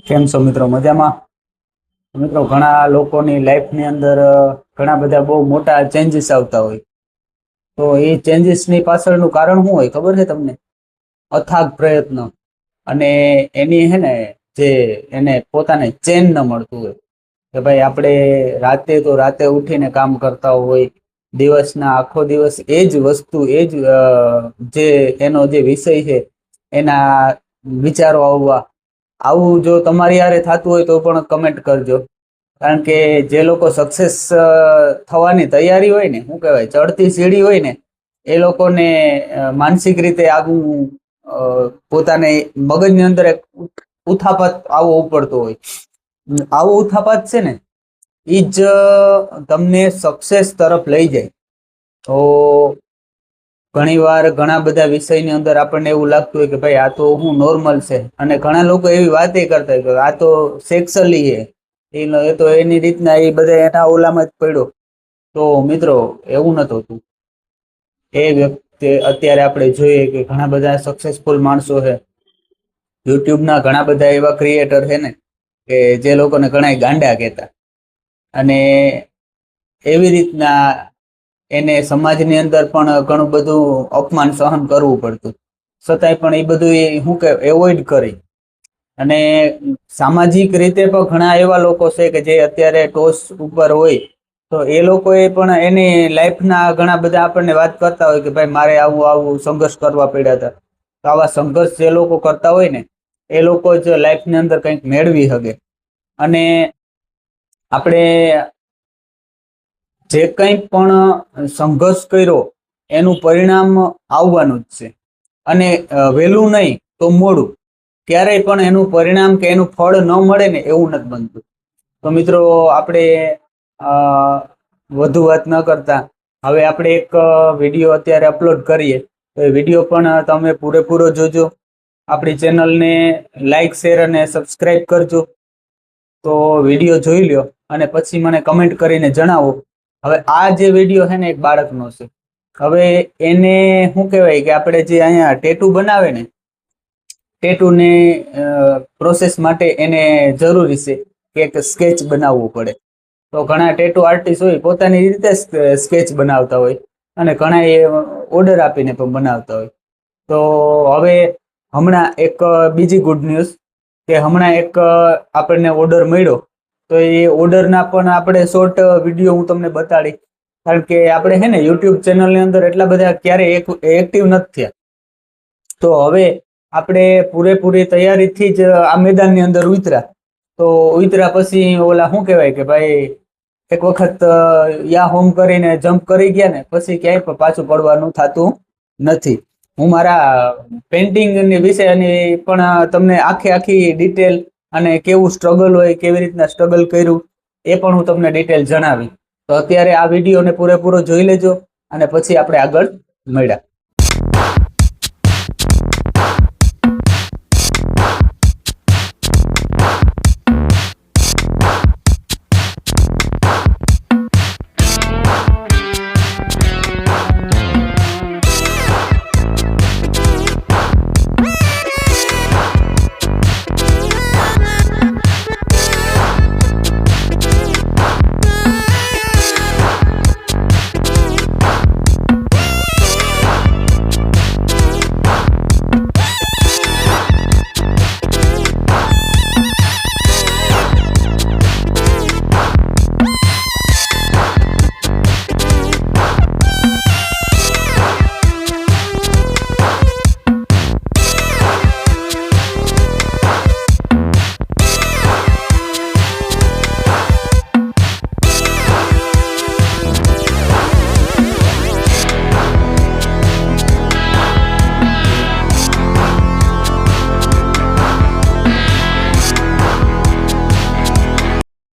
કેમ છો મિત્રો? મજામાં? મિત્રો, ઘણા લોકોની લાઈફની અંદર ઘણા બધા બહુ મોટા ચેન્જીસ આવતા હોય. તો એ ચેન્જીસની પાછળનું કારણ શું હોય ખબર છે તમને? અથાગ પ્રયત્ન અને એની હે ને જે એને પોતાને ચેન ન મળતું હોય કે ભાઈ આપણે રાતે તો રાતે ઉઠીને કામ કરતા હોય, દિવસના આખો દિવસ એ જ વસ્તુ એ જ જે એનો જે વિષય છે એના વિચારો આવવા. આવું જો તમારી હારે થતું હોય તો પણ કમેન્ટ કરજો. કારણ કે જે લોકો સક્સેસ થવાની તૈયારી હોય ને, શું કહેવાય, ચડતી સીડી હોય ને, એ લોકોને માનસિક રીતે આગું પોતાને મગજની અંદર એક ઉથાપત આવો ઉપડતો હોય. આવો ઉથાપત છે ને એ જ તમને સક્સેસ તરફ લઈ જાય. તો ઘણી વાર ઘણા બધા વિષયની અંદર આપણને એવું લાગતું હોય કે ભાઈ આ તો હું નોર્મલ છે, અને ઘણા લોકો એવી વાતે કરતા હોય કે આ તો સેક્સલી છે, એ તો એની રીતના એ બધા એના ઓલામાં જ પડ્યો. તો મિત્રો, એવું નતું હોતું. એ વ્યક્તિ અત્યારે આપણે જોઈએ કે ઘણા બધા સક્સેસફુલ માણસો છે. યુટ્યુબના ઘણા બધા એવા ક્રિએટર છે ને કે જે લોકોને ઘણા ગાંડા કહેતા, અને એવી રીતના એને સમાજની અંદર પણ ઘણું બધું અપમાન સહન કરવું પડતું. છતાંય પણ એ બધું એ શું કે એવોઈડ કરી. અને સામાજિક રીતે પણ ઘણા એવા લોકો છે કે જે અત્યારે ટોચ ઉપર હોય. તો એ લોકોએ પણ એની લાઈફના ઘણા બધા આપણને વાત કરતા હોય કે ભાઈ મારે આવું આવું સંઘર્ષ કરવા પડ્યા હતા. તો આવા સંઘર્ષ જે લોકો કરતા હોય ને એ લોકો જ લાઈફની અંદર કંઈક મેળવી શકે. અને આપણે જે કંઈ પણ સંઘર્ષ કર્યો એનું પરિણામ આવવાનું જ છે. અને વહેલું નહીં તો મોડું, ક્યારેય પણ એનું પરિણામ કે એનું ફળ ન મળે ને એવું નથી બનતું. તો મિત્રો, આપણે વધુ વાત ન કરતા હવે આપણે એક વિડીયો અત્યારે અપલોડ કરીએ. તો એ વિડીયો પણ તમે પૂરેપૂરો જોજો. આપણી ચેનલને લાઈક, શેર અને સબસ્ક્રાઈબ કરજો. તો વિડીયો જોઈ લ્યો અને પછી મને કમેન્ટ કરીને જણાવો. હવે આ જે વિડીયો છે ને એક બાળકનો છે. હવે એને શું કહેવાય કે આપણે જે અહીંયા ટેટુ બનાવે ને, ટેટુને પ્રોસેસ માટે એને જરૂરી છે કે એક સ્કેચ બનાવવું પડે. તો ઘણા ટેટુ આર્ટિસ્ટ હોય પોતાની રીતે સ્કેચ બનાવતા હોય, અને ઘણા એ ઓર્ડર આપીને પણ બનાવતા હોય. તો હવે હમણાં એક બીજી ગુડ ન્યૂઝ કે હમણાં એક આપણને ઓર્ડર મળ્યો. તો એ ઓર્ડરના પણ આપણે શોર્ટ વિડીયો હું તમને બતાડી. કારણ કે આપણે હે ને યુટ્યુબ ચેનલની અંદર એટલા બધા ક્યારે એક્ટિવ નથી થયા. તો હવે આપણે પૂરેપૂરી તૈયારીથી જ આ મેદાનની અંદર ઉતર્યા. તો ઉતર્યા પછી ઓલા શું કહેવાય કે ભાઈ એક વખત યા હોમ કરીને જમ્પ કરી ગયા ને પછી ક્યાંય પણ પાછું પડવાનું થતું નથી. હું મારા પેઇન્ટિંગની વિષયની પણ તમને આખી ડિટેલ અને કેવું સ્ટ્રગલ હોય, કેવી રીતના સ્ટ્રગલ કર્યું એ પણ હું તમને ડિટેલ જણાવી. તો અત્યારે આ વિડીયોને પૂરેપૂરો જોઈ લેજો અને પછી આપણે આગળ મળ્યા.